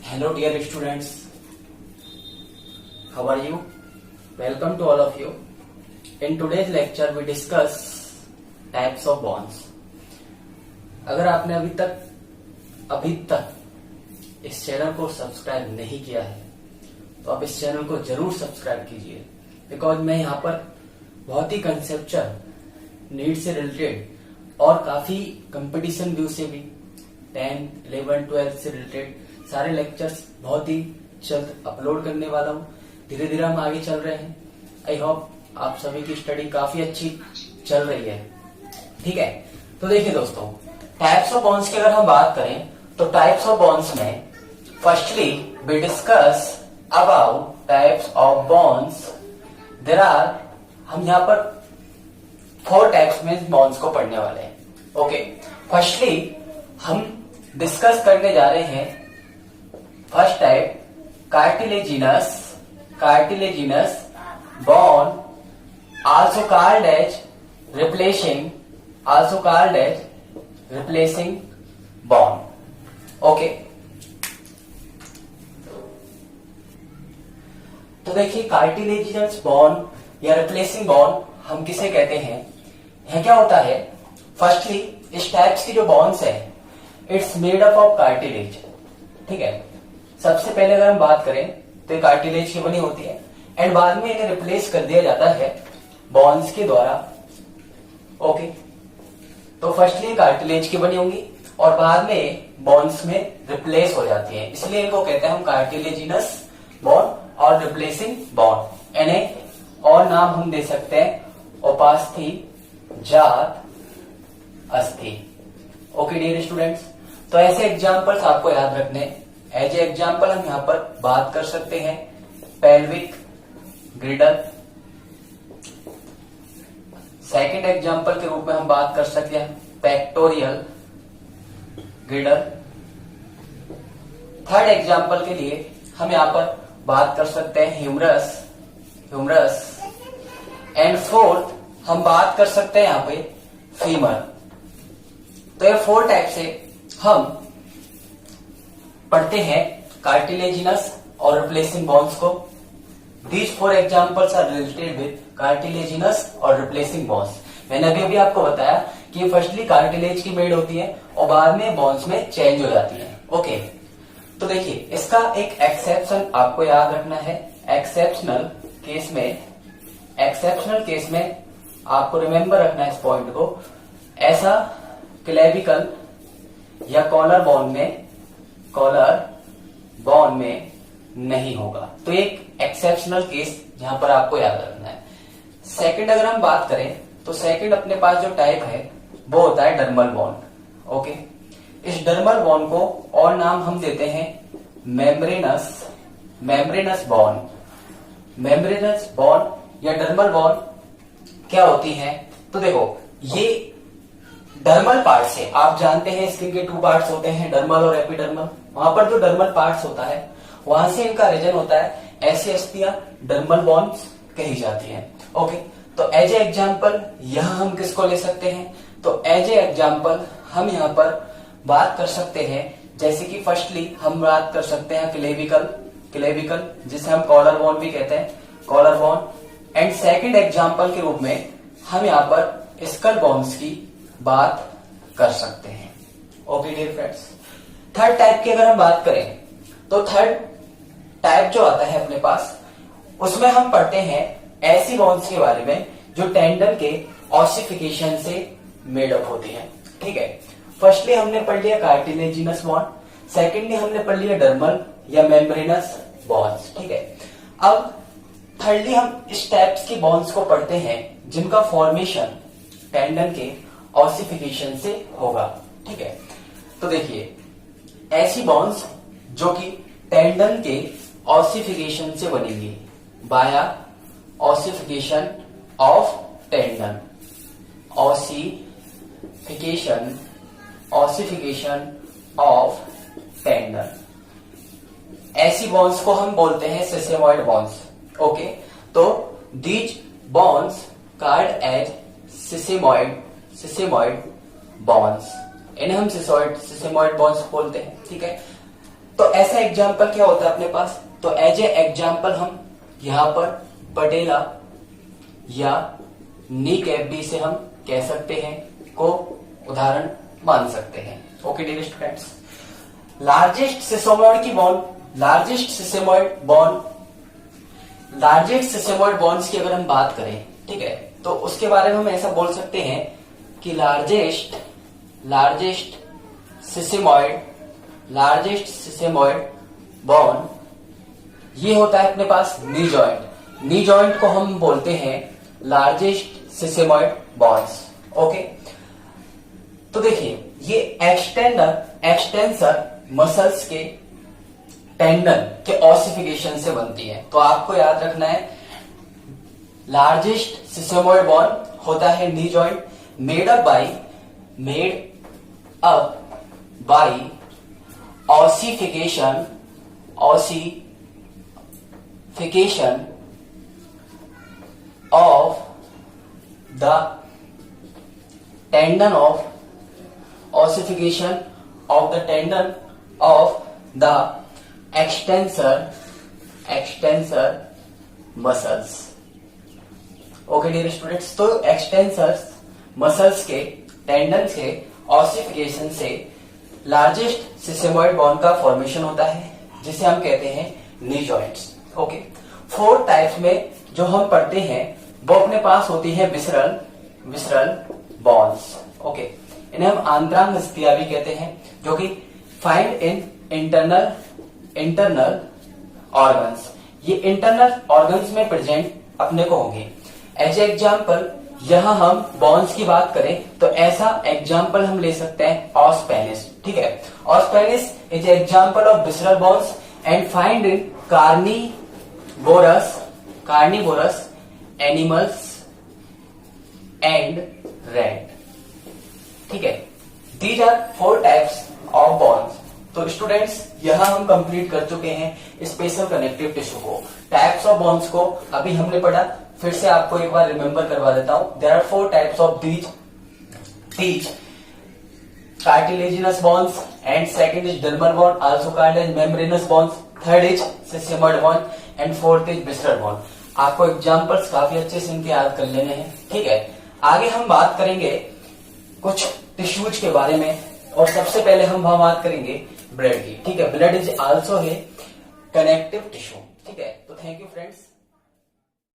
Hello dear students, how are you? Welcome to all of you. In today's lecture we discuss types of bonds. अगर आपने अभी तक इस channel को subscribe नहीं किया है तो आप इस चैनल को जरूर सब्सक्राइब कीजिए, बिकॉज मैं यहाँ पर बहुत ही कंसेप्चुअल नीड से रिलेटेड और काफी कंपटीशन व्यू से भी 10, 11, 12 से रिलेटेड सारे लेक्चर्स बहुत ही जल्द अपलोड करने वाला हूँ। धीरे धीरे हम आगे चल रहे हैं। आई होप आप सभी की स्टडी काफी अच्छी चल रही है। ठीक है, तो देखिए दोस्तों, टाइप्स ऑफ बॉन्ड्स की अगर हम बात करें तो टाइप्स ऑफ बॉन्ड्स में firstly we discuss about types of bones. There are, हम यहाँ पर 4 टाइप्स में बॉन्ड्स को पढ़ने वाले हैं। ओके, फर्स्टली हम डिस्कस करने जा रहे हैं first type cartilaginous bond, also called as replacing bond. Okay, तो देखिए कार्टिलेजिनस बॉन्ड या रिप्लेसिंग बॉन्ड हम किसे कहते हैं। यह क्या होता है? फर्स्टली इस टाइप्स की जो बॉन्ड्स है it's made up of cartilage. ठीक है, सबसे पहले अगर हम बात करें तो ये कार्टिलेज की बनी होती है एंड बाद में इन्हें रिप्लेस कर दिया जाता है बॉन्ड्स के द्वारा। ओके, तो फर्स्टली कार्टिलेज की बनी होंगी और बाद में बॉन्ड्स में रिप्लेस हो जाती है, इसलिए इनको कहते हैं हम कार्टिलेजिनस बॉन्ड और रिप्लेसिंग बॉन्ड। इन्हें और नाम हम दे सकते हैं उपास्थि, जात, अस्थि। ओके डियर स्टूडेंट्स, तो ऐसे एग्जाम्पल्स आपको याद रखने। एज ए एग्जाम्पल हम यहाँ पर बात कर सकते हैं पेल्विक ग्रिडल। सेकंड एग्जाम्पल के रूप में हम बात कर सकते हैं पेक्टोरियल ग्रिडल। थर्ड एग्जाम्पल के लिए हम यहाँ पर बात कर सकते हैं ह्यूमरस एंड फोर्थ हम बात कर सकते हैं यहाँ पे फीमर। तो ये 4 टाइप से हम पढ़ते हैं कार्टिलेजिनस और रिप्लेसिंग बॉन्ड्स को। These 4 examples are related with cartilaginous और replacing bonds. मैंने अभी आपको बताया कि फर्स्टली कार्टिलेज की मेड होती है और बाद में बॉन्ड्स में चेंज हो जाती है। ओके, तो देखिए इसका एक एक्सेप्शन आपको याद रखना है। एक्सेप्शनल केस में आपको रिमेम्बर रखना है इस पॉइंट को। ऐसा क्लेविकल या कॉलर बॉन्ड में नहीं होगा, तो एक एक्सेप्शनल केस जहां पर आपको याद रखना है। सेकंड अगर हम बात करें तो सेकंड अपने पास जो टाइप है वो होता है डर्मल बॉन्ड। ओके, इस डर्मल बॉन्ड को और नाम हम देते हैं मेम्ब्रेनस बॉन्ड या डर्मल बॉन्ड क्या होती है। तो देखो, ये डर्मल पार्ट से आप जानते हैं स्किन के 2 पार्ट्स होते हैं, डर्मल और एपिडर्मल। वहां पर जो डर्मल पार्ट्स होता है वहां से इनका रीजन होता है, ऐसी अस्थियां डर्मल बॉन्ड्स कही जाती हैं। ओके, तो एज ए एग्जाम्पल यहां हम किसको ले सकते हैं? तो एज ए एग्जाम्पल हम यहां पर बात कर सकते हैं, जैसे कि फर्स्टली हम बात कर सकते हैं क्लेविकल जिसे हम कॉलर बॉन्ड भी कहते हैं, collar bone. And second example के रूप में हम यहाँ पर स्कल बॉन्ड्स की बात कर सकते हैं। Okay dear friends, third type की अगर हम बात करें तो थर्ड टाइप जो आता है अपने पास, उसमें हम पढ़ते हैं ऐसी बॉन्ड्स के बारे में जो टेंडन के ऑसिफिकेशन से मेड अप होती हैं। ठीक है, फर्स्टली हमने पढ़ लिया कार्टिलेजिनस बॉन्ड, सेकेंडली हमने पढ़ लिया डर्मल या मेम्ब्रेनस बॉन्ड्स। ठीक है, अब थर्डली हम इस टाइप्स की बॉन्ड्स को पढ़ते हैं जिनका फॉर्मेशन टेंडन के ऑसिफिकेशन से होगा। ठीक है, तो देखिए ऐसी बॉन्ड्स जो कि टेंडन के ऑसिफिकेशन से बनेंगी, via ossification of tendon, ossification of tendon. ऐसी बॉन्ड्स को हम बोलते हैं सेसेमॉइड बॉन्ड्स। ओके, तो these bones called as sesamoid bones, इन्हें हम सेसेमॉइड बॉन्ड्स बोलते हैं। ठीक है, तो ऐसा एग्जाम्पल क्या होता है अपने पास, तो एज ए एग्जाम्पल हम यहां पर पटेला या नी कैपडी से हम कह सकते हैं को उदाहरण मान सकते हैं। Okay dear students, largest sesamoid की बॉन्ड, लार्जेस्ट सिसमोइड बॉन्ड्स की अगर हम बात करें, ठीक है, तो उसके बारे में हम ऐसा बोल सकते हैं कि लार्जेस्ट सिसमोइड बॉन्ड ये होता है अपने पास नी जॉइंट। नी जॉइंट को हम बोलते हैं लार्जेस्ट सिसमोइड बॉन्ड्स। ओके, तो देखिए ये एक्सटेंसर मसल्स के टेंडन के ऑसिफिकेशन से बनती है। तो आपको याद रखना है लार्जेस्ट सिसमोइड बॉन्ड होता है knee joint, made up by ossification of the tendon of ossification of the tendon of the extensor muscles। Okay dear students, तो एक्सटेंसर मसल्स के टेंडन के ऑसिफिकेशन से लार्जेस्ट सिसमोइड बॉन्ड का formation होता है जिसे हम कहते हैं नी जॉइंट्स। ओके, 4 टाइप्स में जो हम पढ़ते हैं वो अपने पास होती है विसरल बॉन्ड्स। ओके, इन्हें हम आंतरांग अस्थियां भी कहते हैं, जो कि फाइंड इन इंटरनल ऑर्गन्स। ये इंटरनल ऑर्गन्स में प्रेजेंट अपने को होंगे। एज एग्जाम्पल यहां हम बॉन्ड्स की बात करें तो ऐसा एग्जाम्पल हम ले सकते हैं ऑस पेनिस। ठीक है, os penis is example of visceral bones and find in carnivorous animals and rat. ठीक है, these are 4 types of bones. तो स्टूडेंट्स यहां हम कंप्लीट कर चुके हैं स्पेशल कनेक्टिव टिश्यू को। टाइप्स ऑफ बॉन्ड्स को अभी हमने पढ़ा, फिर से आपको एक बार रिमेंबर करवा देता हूं। There are 4 types of these cartilaginous bonds and second is dermal bond, also called as membranous bonds, third is sesamoid bond and fourth is visceral bond। आपको एग्जांपल्स काफी अच्छे से इनके याद कर लेने हैं। ठीक है, आगे हम बात करेंगे कुछ टिश्यूज के बारे में और सबसे पहले हम बात करेंगे ब्लड की। ठीक है, ब्लड इज आल्सो है कनेक्टिव टिश्यू। ठीक है, तो थैंक यू फ्रेंड्स।